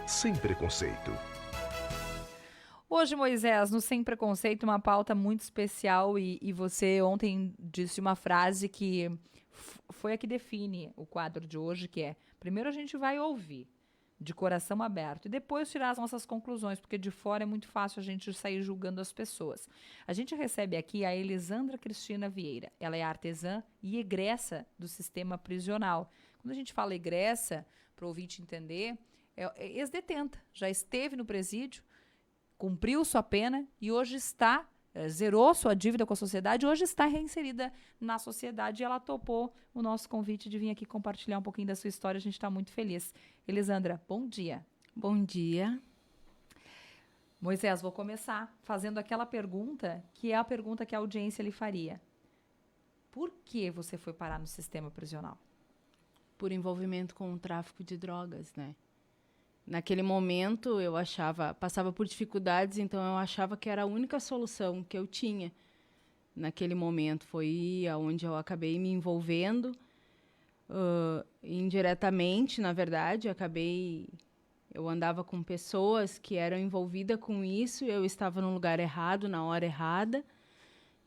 Sem Preconceito. Hoje, Moisés, no Sem Preconceito, uma pauta muito especial e você ontem disse uma frase que foi a que define o quadro de hoje, que é: primeiro a gente vai ouvir, de coração aberto, e depois tirar as nossas conclusões, porque de fora é muito fácil a gente sair julgando as pessoas. A gente recebe aqui a Elisandra Cristina Vieira. Ela é artesã e egressa do sistema prisional. Quando a gente fala egressa, para o ouvinte entender, é ex-detenta, já esteve no presídio, cumpriu sua pena e hoje zerou sua dívida com a sociedade, hoje está reinserida na sociedade, e ela topou o nosso convite de vir aqui compartilhar um pouquinho da sua história. A gente está muito feliz. Elisandra, bom dia. Bom dia. Moisés, vou começar fazendo aquela pergunta que é a pergunta que a audiência lhe faria. Por que você foi parar no sistema prisional? Por envolvimento com o tráfico de drogas, né? Naquele momento eu passava por dificuldades, então eu achava que era a única solução que eu tinha. Naquele momento foi onde eu acabei me envolvendo, indiretamente, na verdade, eu andava com pessoas que eram envolvidas com isso, eu estava no lugar errado, na hora errada,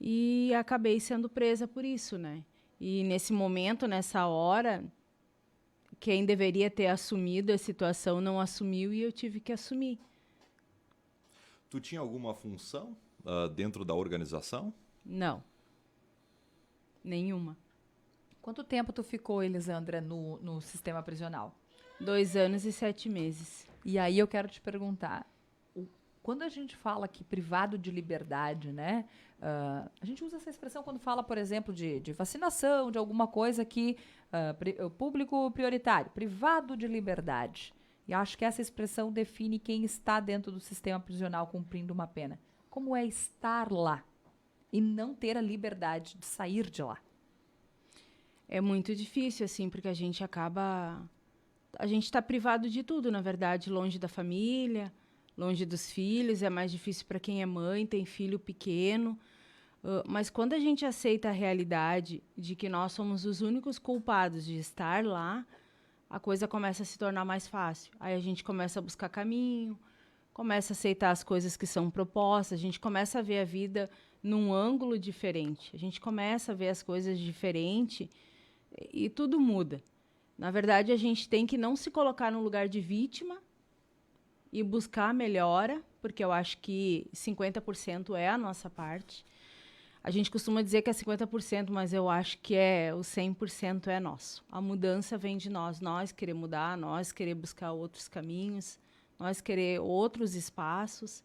e acabei sendo presa por isso, né? E nesse momento, nessa hora, quem deveria ter assumido a situação não assumiu e eu tive que assumir. Tu tinha alguma função dentro da organização? Não. Nenhuma. Quanto tempo tu ficou, Elisandra, no sistema prisional? 2 anos e 7 meses. E aí eu quero te perguntar, quando a gente fala que privado de liberdade, né? A gente usa essa expressão quando fala, por exemplo, de vacinação, de alguma coisa que público prioritário, privado de liberdade. E acho que essa expressão define quem está dentro do sistema prisional cumprindo uma pena. Como é estar lá e não ter a liberdade de sair de lá? É muito difícil, assim, porque a gente está privado de tudo, na verdade, longe da família, longe dos filhos. É mais difícil para quem é mãe, tem filho pequeno. Mas quando a gente aceita a realidade de que nós somos os únicos culpados de estar lá, a coisa começa a se tornar mais fácil. Aí a gente começa a buscar caminho, começa a aceitar as coisas que são propostas, a gente começa a ver a vida num ângulo diferente, a gente começa a ver as coisas diferente e tudo muda. Na verdade, a gente tem que não se colocar no lugar de vítima e buscar a melhora, porque eu acho que 50% é a nossa parte. A gente costuma dizer que é 50%, mas eu acho que o 100% é nosso. A mudança vem de nós querer mudar, nós querer buscar outros caminhos, nós querer outros espaços.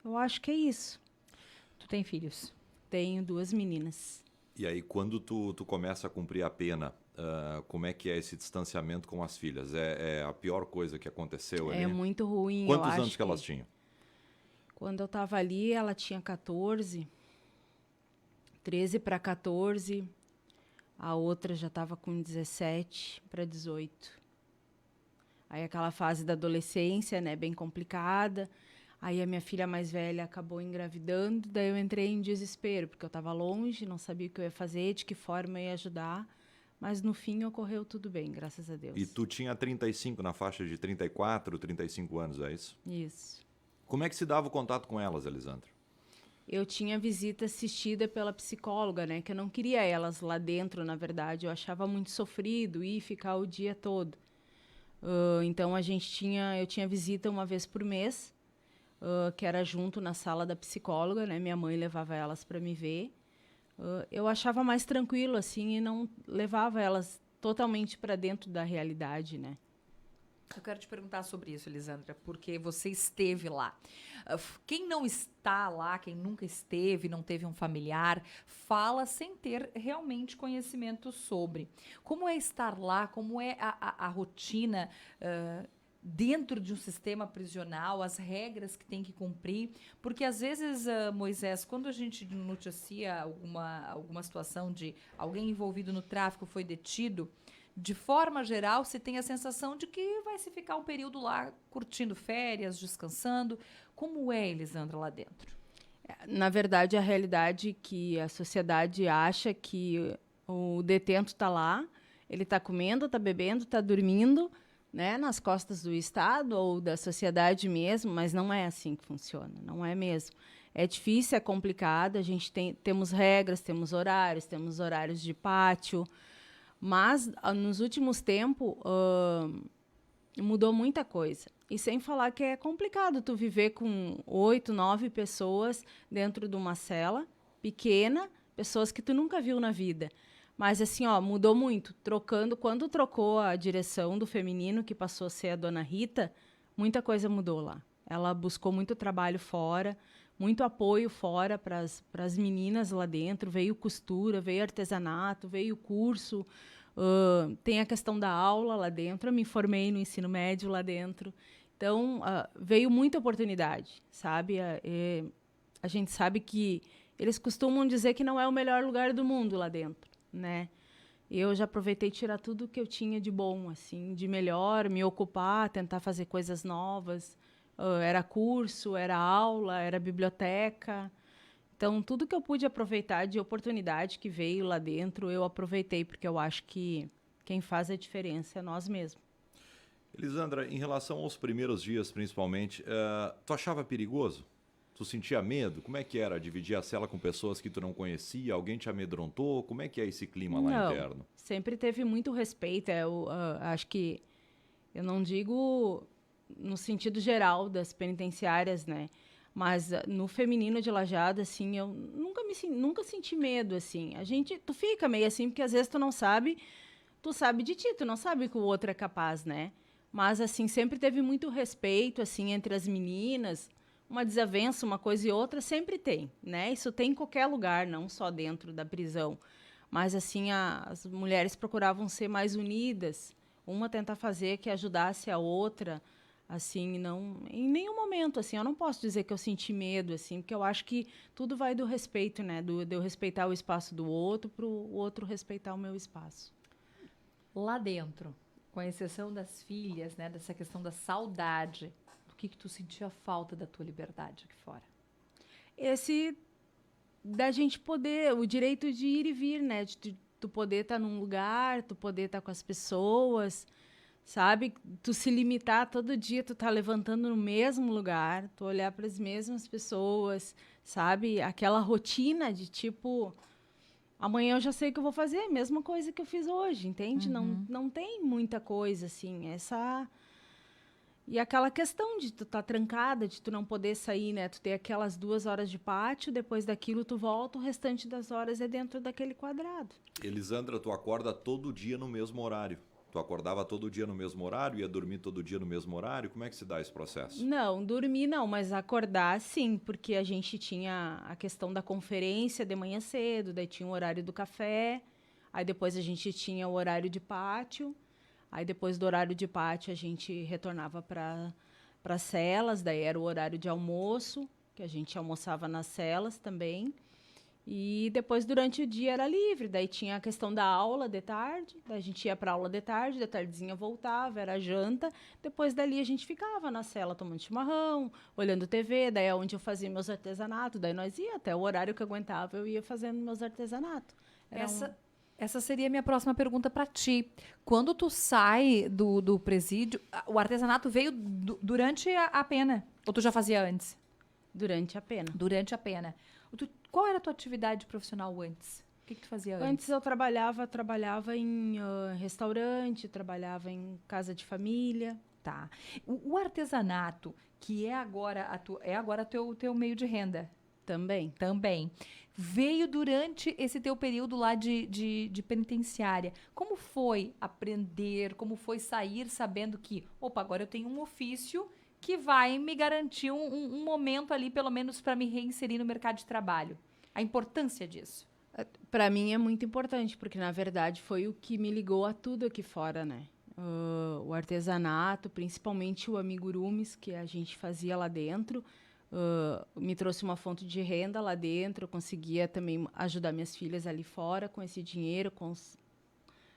Eu acho que é isso. Tu tem filhos? Tenho 2 meninas. E aí, quando tu começa a cumprir a pena, como é que é esse distanciamento com as filhas? É a pior coisa que aconteceu ali? É muito ruim. Quantos anos que elas tinham? Quando eu estava ali, ela tinha 14, 13 para 14. A outra já estava com 17 para 18. Aí aquela fase da adolescência, né, bem complicada. Aí a minha filha mais velha acabou engravidando, daí eu entrei em desespero, porque eu estava longe, não sabia o que eu ia fazer, de que forma eu ia ajudar, mas no fim ocorreu tudo bem, graças a Deus. E tu tinha 35, na faixa de 34, 35 anos, é isso? Isso. Como é que se dava o contato com elas, Elisandra? Eu tinha visita assistida pela psicóloga, né, que eu não queria elas lá dentro, na verdade, eu achava muito sofrido ir ficar o dia todo. Então eu tinha visita uma vez por mês, que era junto na sala da psicóloga, né? Minha mãe levava elas para me ver. Eu achava mais tranquilo, assim, e não levava elas totalmente para dentro da realidade, né? Eu quero te perguntar sobre isso, Elisandra, porque você esteve lá. Quem não está lá, quem nunca esteve, não teve um familiar, fala sem ter realmente conhecimento sobre. Como é estar lá, como é a rotina dentro de um sistema prisional, as regras que tem que cumprir, porque às vezes, Moisés, quando a gente noticia alguma situação de alguém envolvido no tráfico foi detido, de forma geral, se tem a sensação de que vai se ficar um período lá curtindo férias, descansando. Como é, Elisandra, lá dentro? Na verdade, a realidade é que a sociedade acha que o detento está lá, ele está comendo, está bebendo, está dormindo, né, nas costas do Estado ou da sociedade mesmo, mas não é assim que funciona, não é mesmo. É difícil, é complicado, a gente temos regras, temos horários de pátio, mas nos últimos tempos mudou muita coisa. E sem falar que é complicado tu viver com 8, 9 pessoas dentro de uma cela pequena, pessoas que tu nunca viu na vida. Mas assim, ó, mudou muito. Quando trocou a direção do feminino, que passou a ser a dona Rita, muita coisa mudou lá. Ela buscou muito trabalho fora, muito apoio fora para as meninas lá dentro. Veio costura, veio artesanato, veio curso. Tem a questão da aula lá dentro. Eu me formei no ensino médio lá dentro. Então, veio muita oportunidade, sabe? A gente sabe que eles costumam dizer que não é o melhor lugar do mundo lá dentro, né? Eu já aproveitei tirar tudo que eu tinha de bom, assim, de melhor, me ocupar, tentar fazer coisas novas. Era curso, era aula, era biblioteca. Então, tudo que eu pude aproveitar de oportunidade que veio lá dentro, eu aproveitei, porque eu acho que quem faz a diferença é nós mesmos. Elisandra, em relação aos primeiros dias, principalmente, tu achava perigoso? Tu sentia medo? Como é que era dividir a cela com pessoas que tu não conhecia? Alguém te amedrontou? Como é que é esse clima lá interno? Sempre teve muito respeito. Eu acho que, eu não digo no sentido geral das penitenciárias, né? Mas no feminino de Lajeado, assim, eu nunca senti medo, assim. Tu fica meio assim, porque às vezes tu não sabe, tu sabe de ti, tu não sabe que o outro é capaz, né? Mas, assim, sempre teve muito respeito, assim, entre as meninas. Uma desavença, uma coisa e outra, sempre tem, né? Isso tem em qualquer lugar, não só dentro da prisão. Mas, assim, as mulheres procuravam ser mais unidas. Uma tentar fazer que ajudasse a outra. Assim, não, em nenhum momento, assim, eu não posso dizer que eu senti medo, assim, porque eu acho que tudo vai do respeito, né? De eu respeitar o espaço do outro, para o outro respeitar o meu espaço. Lá dentro, com exceção das filhas, né, dessa questão da saudade, do que tu sentia falta da tua liberdade aqui fora? Esse da gente poder, o direito de ir e vir, né? De tu poder estar num lugar, tu poder estar com as pessoas, sabe? Tu se limitar todo dia, tu tá levantando no mesmo lugar, tu olhar para as mesmas pessoas, sabe? Aquela rotina de tipo, amanhã eu já sei o que eu vou fazer, a mesma coisa que eu fiz hoje, entende? Não tem muita coisa, assim, E aquela questão de tu estar trancada, de tu não poder sair, né? Tu ter aquelas 2 horas de pátio, depois daquilo tu volta, o restante das horas é dentro daquele quadrado. Elisandra, tu acorda todo dia no mesmo horário? Tu acordava todo dia no mesmo horário, ia dormir todo dia no mesmo horário? Como é que se dá esse processo? Não, dormir não, mas acordar sim, porque a gente tinha a questão da conferência de manhã cedo, daí tinha o horário do café, aí depois a gente tinha o horário de pátio, aí depois do horário de pátio a gente retornava para as celas, daí era o horário de almoço, que a gente almoçava nas celas também. E depois, durante o dia, era livre. Daí tinha a questão da aula de tarde. Daí a gente ia para a aula de tarde, de tardezinha voltava, era janta. Depois dali a gente ficava na cela tomando chimarrão, olhando TV. Daí é onde eu fazia meus artesanatos. Daí nós ia até o horário que eu aguentava, eu ia fazendo meus artesanatos. Essa seria a minha próxima pergunta para ti. Quando tu sai do presídio, o artesanato veio durante a pena? Ou tu já fazia antes? Durante a pena. Durante a pena. Qual era a tua atividade profissional antes? O que tu fazia antes? Antes eu trabalhava em restaurante, trabalhava em casa de família. Tá. O artesanato, que é agora teu meio de renda. Também. Veio durante esse teu período lá de penitenciária. Como foi aprender? Como foi sair sabendo que, opa, agora eu tenho um ofício que vai me garantir um momento ali, pelo menos, para me reinserir no mercado de trabalho? A importância disso. Para mim é muito importante, porque, na verdade, foi o que me ligou a tudo aqui fora, né? O artesanato, principalmente o amigurumis, que a gente fazia lá dentro, me trouxe uma fonte de renda lá dentro. Eu conseguia também ajudar minhas filhas ali fora com esse dinheiro,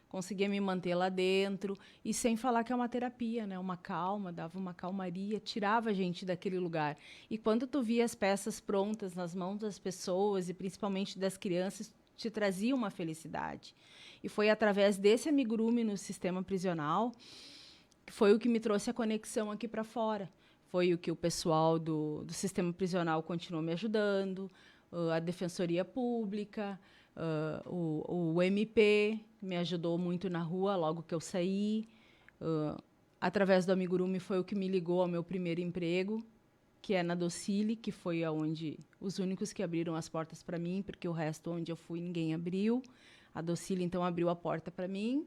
conseguia me manter lá dentro, e sem falar que é uma terapia, né? Uma calma, dava uma calmaria, tirava a gente daquele lugar. E quando tu via as peças prontas nas mãos das pessoas, e principalmente das crianças, te trazia uma felicidade. E foi através desse amigurumi no sistema prisional foi o que me trouxe a conexão aqui para fora. Foi o que o pessoal do sistema prisional continuou me ajudando, a Defensoria Pública, o MP me ajudou muito na rua logo que eu saí. Através do Amigurumi foi o que me ligou ao meu primeiro emprego, que é na Docile, que foi aonde os únicos que abriram as portas para mim, porque o resto onde eu fui ninguém abriu. A Docile, então, abriu a porta para mim.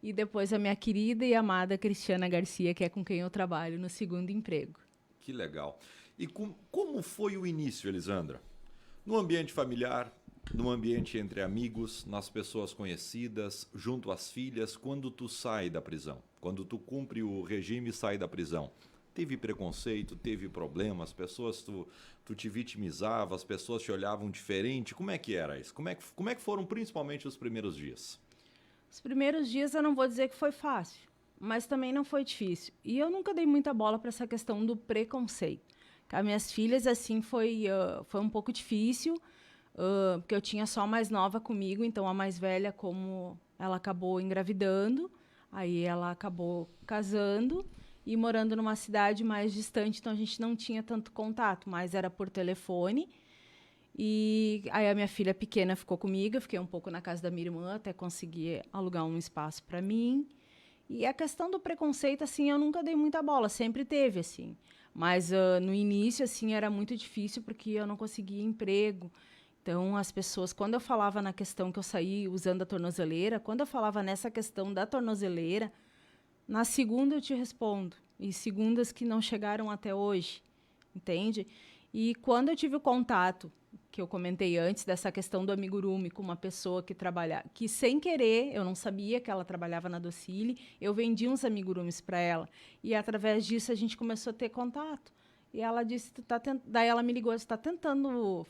E depois a minha querida e amada Cristiana Garcia, que é com quem eu trabalho no segundo emprego. Que legal. E como foi o início, Elisandra? No ambiente familiar, no ambiente entre amigos, nas pessoas conhecidas, junto às filhas, quando tu sai da prisão, quando tu cumpre o regime e sai da prisão, teve preconceito, teve problemas, pessoas, tu te vitimizava, as pessoas te olhavam diferente, como é que era isso? Como é que foram principalmente os primeiros dias? Os primeiros dias eu não vou dizer que foi fácil, mas também não foi difícil. E eu nunca dei muita bola para essa questão do preconceito. Com as minhas filhas, assim, foi um pouco difícil, porque eu tinha só a mais nova comigo, então a mais velha, como ela acabou engravidando, aí ela acabou casando e morando numa cidade mais distante, então a gente não tinha tanto contato, mas era por telefone. E aí a minha filha pequena ficou comigo, eu fiquei um pouco na casa da minha irmã até conseguir alugar um espaço para mim. E a questão do preconceito, assim, eu nunca dei muita bola, sempre teve, assim. Mas no início, assim, era muito difícil porque eu não conseguia emprego. Então, as pessoas, quando eu falava na questão que eu saí usando a tornozeleira, quando eu falava nessa questão da tornozeleira, na segunda eu te respondo. E segundas que não chegaram até hoje, entende? E quando eu tive o contato, que eu comentei antes, dessa questão do amigurumi com uma pessoa que trabalhava, que sem querer, eu não sabia que ela trabalhava na Docile, eu vendi uns amigurumis para ela. E através disso a gente começou a ter contato. E ela disse, daí ela me ligou, você está tentando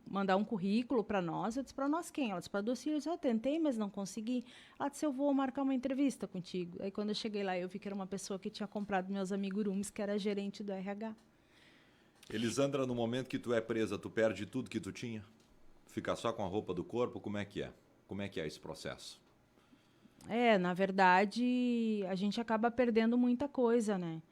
mandar um currículo para nós? Eu disse, para nós quem? Ela disse, para a Docile. Eu disse, eu tentei, mas não consegui. Ela disse, eu vou marcar uma entrevista contigo. Aí quando eu cheguei lá, eu vi que era uma pessoa que tinha comprado meus amigurumis, que era gerente do RH. Elisandra, no momento que tu é presa, tu perde tudo que tu tinha? Fica só com a roupa do corpo? Como é que é? Como é que é esse processo? Na verdade, a gente acaba perdendo muita coisa, né?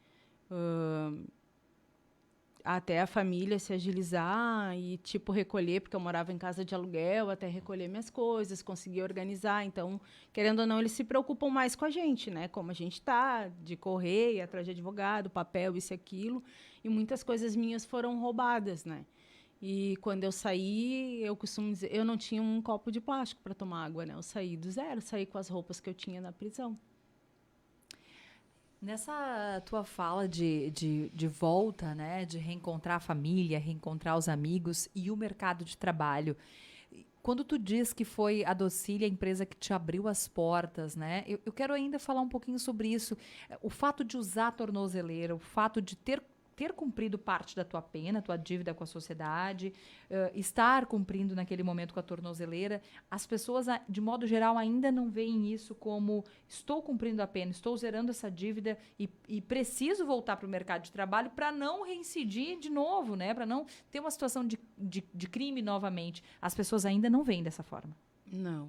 Até a família se agilizar e, tipo, recolher, porque eu morava em casa de aluguel, até recolher minhas coisas, conseguir organizar. Então, querendo ou não, eles se preocupam mais com a gente, né? Como a gente tá, de correr, ir atrás de advogado, papel, isso e aquilo. E muitas coisas minhas foram roubadas, né? E quando eu saí, eu costumo dizer, eu não tinha um copo de plástico para tomar água, né? Eu saí do zero, saí com as roupas que eu tinha na prisão. Nessa tua fala de volta, né, de reencontrar a família, reencontrar os amigos e o mercado de trabalho, quando tu diz que foi a Docile a empresa que te abriu as portas, né, eu quero ainda falar um pouquinho sobre isso. O fato de usar a tornozeleira, o fato de ter cumprido parte da tua pena, tua dívida com a sociedade, estar cumprindo naquele momento com a tornozeleira, as pessoas, de modo geral, ainda não veem isso como estou cumprindo a pena, estou zerando essa dívida e preciso voltar para o mercado de trabalho para não reincidir de novo, né? Para não ter uma situação de crime novamente. As pessoas ainda não veem dessa forma. Não.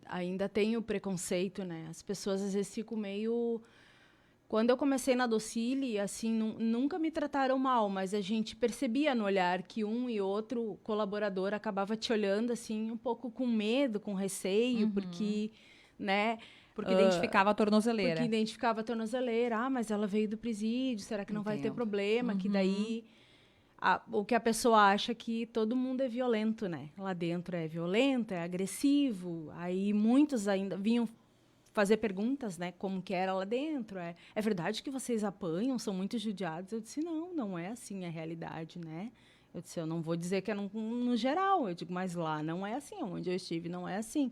Ainda tem o preconceito, né? As pessoas às vezes ficam meio... Quando eu comecei na Docile, assim, nunca me trataram mal, mas a gente percebia no olhar que um e outro colaborador acabava te olhando, assim, um pouco com medo, com receio, porque, né... Porque identificava a tornozeleira. Porque identificava a tornozeleira. Ah, mas ela veio do presídio, será que não vai ter problema? Que daí... o que a pessoa acha que todo mundo é violento, né? Lá dentro é violento, é agressivo. Aí muitos ainda vinham fazer perguntas, né, como que era lá dentro. É verdade que vocês apanham, são muito judiados? Eu disse, não é assim a realidade, né? Eu disse, eu não vou dizer que é no geral, eu digo, mas lá não é assim, onde eu estive não é assim.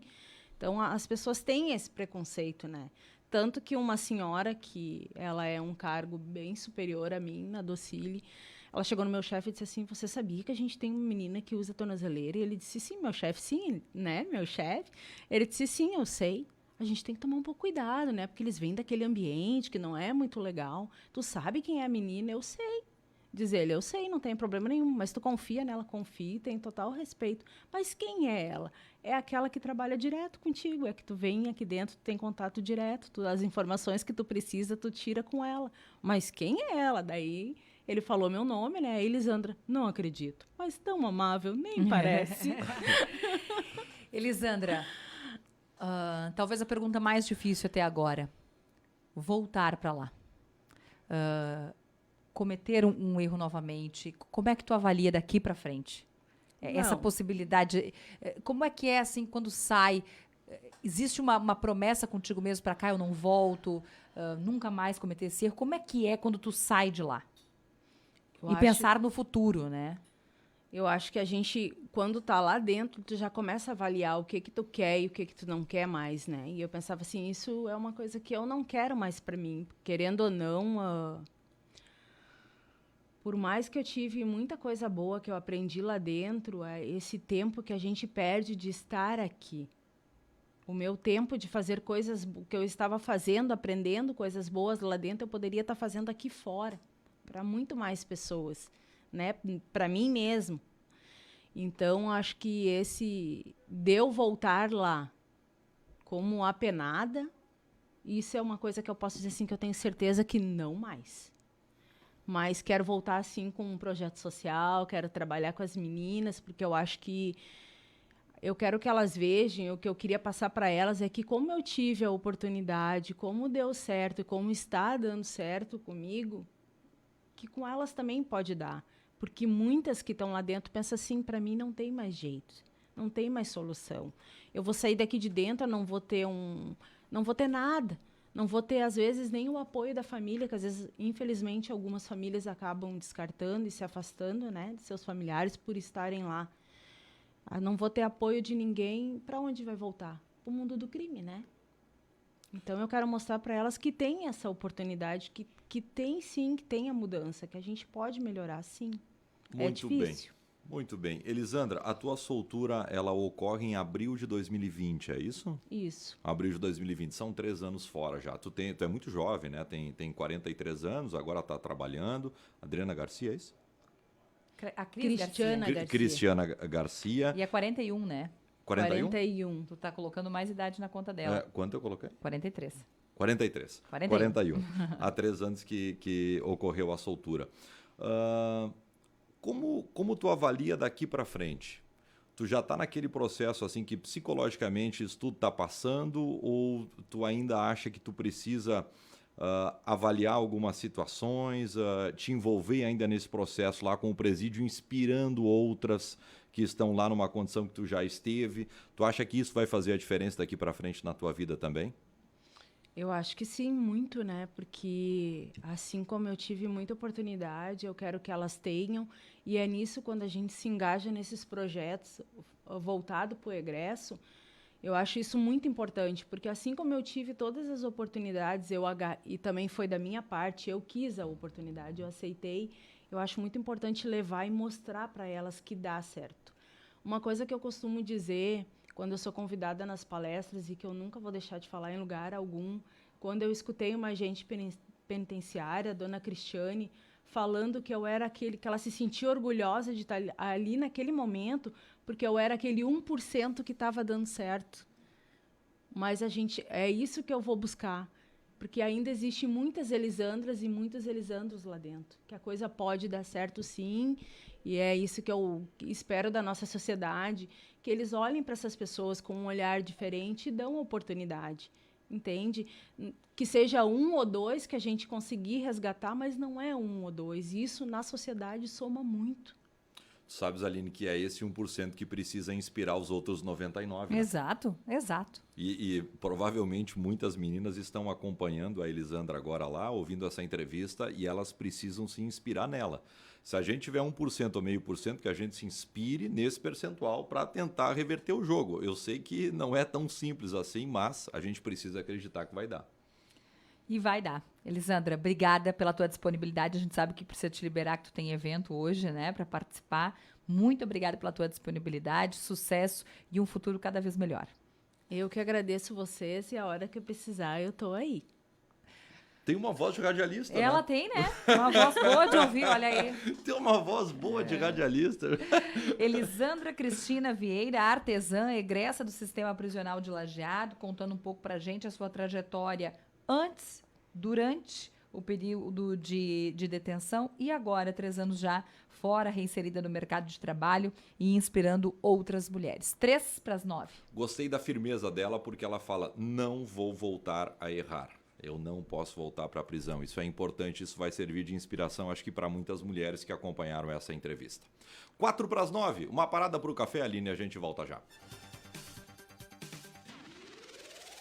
Então, as pessoas têm esse preconceito, né? Tanto que uma senhora, que ela é um cargo bem superior a mim, na Docile, ela chegou no meu chefe e disse assim, você sabia que a gente tem uma menina que usa tornozeleira? E ele disse, sim, meu chefe, sim, né, meu chefe. Ele disse, sim, eu sei. A gente tem que tomar um pouco cuidado, né? Porque eles vêm daquele ambiente que não é muito legal. Tu sabe quem é a menina? Eu sei. Diz ele, eu sei, não tem problema nenhum, mas tu confia nela, confia, tem total respeito. Mas quem é ela? É aquela que trabalha direto contigo, é que tu vem aqui dentro, tu tem contato direto, as informações que tu precisa, tu tira com ela. Mas quem é ela? Daí ele falou meu nome, né? Elisandra, não acredito. Mas tão amável, nem parece. Elisandra, talvez a pergunta mais difícil até agora. Voltar para lá. Cometer um erro novamente. Como é que tu avalia daqui para frente? Essa possibilidade. Como é que é assim quando sai? Existe uma promessa contigo mesmo para cá, eu não volto, nunca mais cometer esse erro. Como é que é quando tu sai de lá? Pensar no futuro, né? Eu acho que a gente, quando tá lá dentro, tu já começa a avaliar o que tu quer e o que tu não quer mais, né? E eu pensava assim, isso é uma coisa que eu não quero mais para mim. Querendo ou não, por mais que eu tive muita coisa boa que eu aprendi lá dentro, esse tempo que a gente perde de estar aqui. O meu tempo de fazer coisas que eu estava fazendo, aprendendo coisas boas lá dentro, eu poderia estar fazendo aqui fora, para muito mais pessoas, né? Para mim mesmo. Então, acho que esse de eu voltar lá como apenada, isso é uma coisa que eu posso dizer assim, que eu tenho certeza que não mais. Mas quero voltar assim com um projeto social, quero trabalhar com as meninas, porque eu acho que eu quero que elas vejam, o que eu queria passar para elas é que como eu tive a oportunidade, como deu certo e como está dando certo comigo, que com elas também pode dar. Porque muitas que estão lá dentro pensam assim, para mim não tem mais jeito, não tem mais solução. Eu vou sair daqui de dentro, não vou ter nada. Não vou ter, às vezes, nem o apoio da família, que às vezes, infelizmente, algumas famílias acabam descartando e se afastando, né, de seus familiares por estarem lá. Não vou ter apoio de ninguém, para onde vai voltar? Para o mundo do crime, né? Então, eu quero mostrar para elas que tem essa oportunidade, que tem sim, que tem a mudança, que a gente pode melhorar, sim. É difícil. Muito bem. Elisandra, a tua soltura, ela ocorre em abril de 2020, é isso? Isso. Abril de 2020, são 3 anos fora já. Tu é muito jovem, né? Tem 43 anos, agora está trabalhando. Adriana Garcia, é isso? A Cristiana Garcia. Cristiana Garcia. E é 41, né? 41? 41. Tu tá colocando mais idade na conta dela. Quanto eu coloquei? 43. 43. 41. Há 3 anos que ocorreu a soltura. Como tu avalia daqui para frente? Tu já está naquele processo assim que psicologicamente isso tudo está passando ou tu ainda acha que tu precisa avaliar algumas situações, te envolver ainda nesse processo lá com o presídio, inspirando outras que estão lá numa condição que tu já esteve? Tu acha que isso vai fazer a diferença daqui para frente na tua vida também? Eu acho que sim, muito, né? Porque assim como eu tive muita oportunidade, eu quero que elas tenham. E é nisso, quando a gente se engaja nesses projetos voltado para o egresso, eu acho isso muito importante. Porque assim como eu tive todas as oportunidades, e também foi da minha parte, eu quis a oportunidade, eu aceitei. Eu acho muito importante levar e mostrar para elas que dá certo. Uma coisa que eu costumo dizer, quando eu sou convidada nas palestras e que eu nunca vou deixar de falar em lugar algum, quando eu escutei uma agente penitenciária, a dona Cristiane, falando que eu era aquele, que ela se sentia orgulhosa de estar ali naquele momento, porque eu era aquele 1% que estava dando certo. Mas é isso que eu vou buscar, porque ainda existem muitas Elisandras e muitos Elisandros lá dentro, que a coisa pode dar certo sim, e é isso que eu espero da nossa sociedade, que eles olhem para essas pessoas com um olhar diferente e dão oportunidade, entende? Que seja 1 ou 2 que a gente conseguir resgatar, mas não é 1 ou 2. Isso na sociedade soma muito. Sabes, Aline, que é esse 1% que precisa inspirar os outros 99%. Né? Exato, exato. E provavelmente muitas meninas estão acompanhando a Elisandra agora lá, ouvindo essa entrevista, e elas precisam se inspirar nela. Se a gente tiver 1% ou 0,5%, que a gente se inspire nesse percentual para tentar reverter o jogo. Eu sei que não é tão simples assim, mas a gente precisa acreditar que vai dar. E vai dar. Elisandra, obrigada pela tua disponibilidade. A gente sabe que precisa te liberar, que tu tem evento hoje, né, para participar. Muito obrigada pela tua disponibilidade, sucesso e um futuro cada vez melhor. Eu que agradeço vocês e a hora que eu precisar eu tô aí. Tem uma voz de radialista, Ela né? tem, né? Uma voz boa de ouvir, olha aí. Tem uma voz boa de radialista. Elisandra Cristina Vieira, artesã, egressa do Sistema Prisional de Lajeado, contando um pouco pra gente a sua trajetória antes, durante o período de detenção e agora, 3 anos já, fora, reinserida no mercado de trabalho e inspirando outras mulheres. 8:55. Gostei da firmeza dela porque ela fala, não vou voltar a errar. Eu não posso voltar para a prisão. Isso é importante, isso vai servir de inspiração, acho que para muitas mulheres que acompanharam essa entrevista. 8:45, uma parada para o café, Aline, a gente volta já.